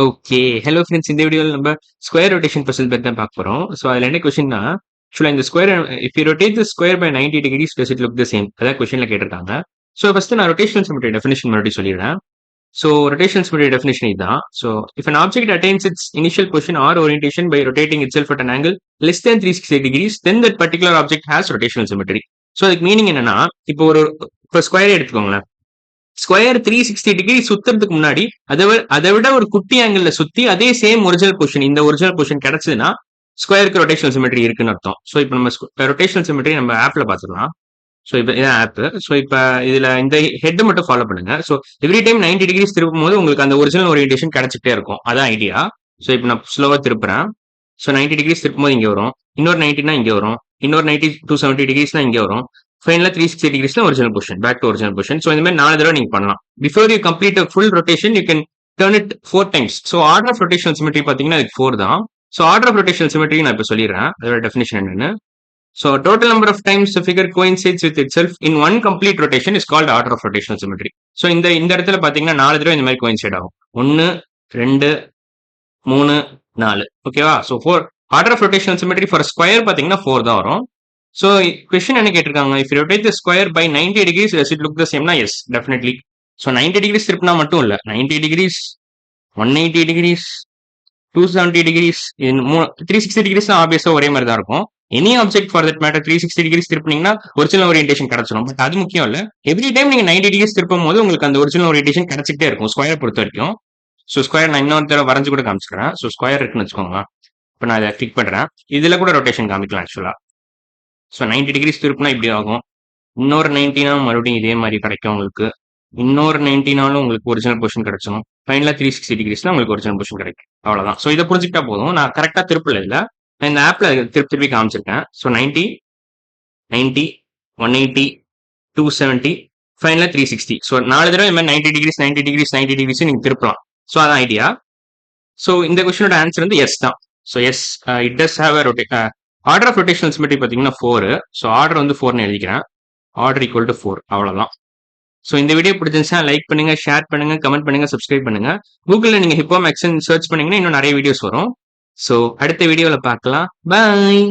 Okay. Hello friends. இந்த வீடியோல நம்ம ஸ்கொயர் ரொட்டேஷன் பசில் பத்தி தான் பார்க்க போறோம். ஸோ அதுல என்ன கொஸ்டின்னா, ஆக்சுவலா இந்த square if you rotate the square by 90 degrees does it look the same? அதான் கொஸ்டின்ல கேட்டிருக்காங்க. ஸோ ஃபர்ஸ்ட் நான் ரொட்டேஷனல் சிமெட்ரி டெஃபினிஷன் மறுபடியும் சொல்லிடுறேன். ஸோ ரொட்டேஷனல் சிமெட்ரி டெஃபினிஷன் இதுதான். So if an object attains its initial position or orientation by rotating itself at an angle less than 360 degrees, then that particular object has rotational symmetry. So அதுக்கு meaning என்னன்னா, இப்போ ஸ்கொயரே எடுத்துக்கோங்களேன். Square 360 degree சுத்துறதுக்கு முன்னாடி அதை விட ஒரு குட்டி ஆங்கிள் சுத்தி அதே சேம் ஒரிஜினல் பொசிஷன் இந்த ஒரிஜினல் பொசிஷன் கிடைச்சதுன்னா ஸ்கொயருக்கு ரொட்டேஷனல் சிமெட்ரி இருக்குன்னு அர்த்தம். ஸோ இப்போ நம்ம ரொட்டேஷனல் சிமெட்ரி நம்ம ஆப்ல பார்த்துக்கலாம். ஸோ இப்போ இதான் ஆப். ஸோ இப்போ இதுல இந்த ஹெட் மட்டும் ஃபாலோ பண்ணுங்க. ஸோ எவ்ரி டைம் 90 டிகிரிஸ் திருப்பும் போது உங்களுக்கு அந்த ஒரிஜினல் ஓரியன்டேஷன் கிடைச்சிட்டே இருக்கும். அதான் ஐடியா. ஸோ இப்போ நான் ஸ்லோவா திருப்புறேன். ஸோ 90 டிகிரிஸ் திருப்பும் போது இங்கே வரும், இன்னொரு 90னா இங்கே வரும், இன்னொரு 90 270 டிகிரிஸ்னா இங்கே வரும், ஃபைனலா 360 டிகிரிஸ்ல original position, back to original position. So இந்த மாதிரி 4 தடவை நீங்க பண்ணலாம். Before you complete full rotation you can turn it 4 times. So order of rotational symmetry பாத்தீங்கன்னா அதுக்கு 4 தான். So order of rotational symmetry நான் இப்போ சொல்லிடுறேன், அதோட டெஃபினிஷன் என்னன்னு. So total number of times the figure coincides with itself in one complete rotation is called order of rotational symmetry. So இந்த இடத்துல பாத்தீங்கன்னா 4 தடவை இந்த மாதிரி கோயின்சைட் ஆகும். 1 2 3 4. ஓகேவா? So 4 order of rotational symmetry for square பாத்தீங்கன்னா 4 தான் வரும். ஸோ கொஸ்டின் என்ன கேட்டிருக்காங்க, if you rotate the square by 90 degrees does it look the சேம்னா எஸ் டெஃபினெட்லி. ஸோ 90 டிகிரிஸ் திருப்பினா மட்டும் இல்ல, 90 டிகிரிஸ் 180 டிகிரிஸ் 270 டிகிரிஸ் 360 டிகிரிஸ் ஆப்வியஸா ஒரே மாதிரி தான் இருக்கும். Any object for that matter 360 degrees திருப்பினீங்கன்னா ஒரிஜினல் ஓரியன்டேஷன் கிடைச்சிடும். பட் அது முக்கியம் இல்ல, எவ்ரி டைம் நீங்க 90 டிகிரிஸ் திருப்பும் போது உங்களுக்கு அந்த ஒரிஜினல் ஓரியன்டேஷன் கிடைச்சிட்டே இருக்கும் ஸ்கொயர் பொறுத்த வரைக்கும். ஸோ ஸ்கொயர் நான் இன்னொரு தடவை வரைஞ்சு கூட காமிச்சிக்கிறேன். ஸோ ஸ்கொயர் இருக்குன்னு வச்சுக்கோங்க. இப்போ நான் இதை கிளிக் பண்றேன். இதுல கூட ரொட்டேஷன் காமிக்கலாம் ஆக்சுவலா. ஸோ 90 டிகிரிஸ் திருப்பினா இப்படி ஆகும், இன்னொரு 90னா மறுபடியும் இதே மாதிரி கிடைக்கும் உங்களுக்கு, இன்னொரு 90னாலும் உங்களுக்கு ஒரிஜினல் பொசிஷன் கிடைச்சிடும், ஃபைனலா 360 டிகிரிஸ்ல உங்களுக்கு ஒரிஜினல் பொசிஷன் கிடைக்கும். அவ்வளவுதான். ஸோ இதை புரிஞ்சுக்கிட்டா போதும். நான் கரெக்டா திருப்பல இல்ல, நான் இந்த ஆப்ல திருப்பி காமிச்சிருக்கேன். ஸோ 90 90 180 270 ஃபைனலா 360. ஸோ 4 தடவை இந்த மாதிரி 90 டிகிரிஸ் 90 டிகிரிஸ் 90 டிகிரிஸ் நீங்க திருப்பலாம். ஸோ அதான் ஐடியா. ஸோ இந்த கொஸ்டினோட ஆன்சர் வந்து எஸ் தான். So yes, it does have a order of rotational symmetry பார்த்தீங்கன்னா 4. ஸோ ஆர்டர் வந்து 4னு எழுதிக்கிறேன். Order equal to 4. அவ்வளோதான். ஸோ இந்த வீடியோ பிடிச்சிருந்துச்சுன்னா லைக் பண்ணுங்க, ஷேர் பண்ணுங்க, கமெண்ட் பண்ணுங்க, சப்ஸ்கிரைப் பண்ணுங்க. கூகுளில் நீங்க ஹிப்போ மேக்ஸ்ன்னு சர்ச் பண்ணீங்கன்னா இன்னும் நிறைய வீடியோஸ் வரும். ஸோ அடுத்த வீடியோவில் பார்க்கலாம். பாய்.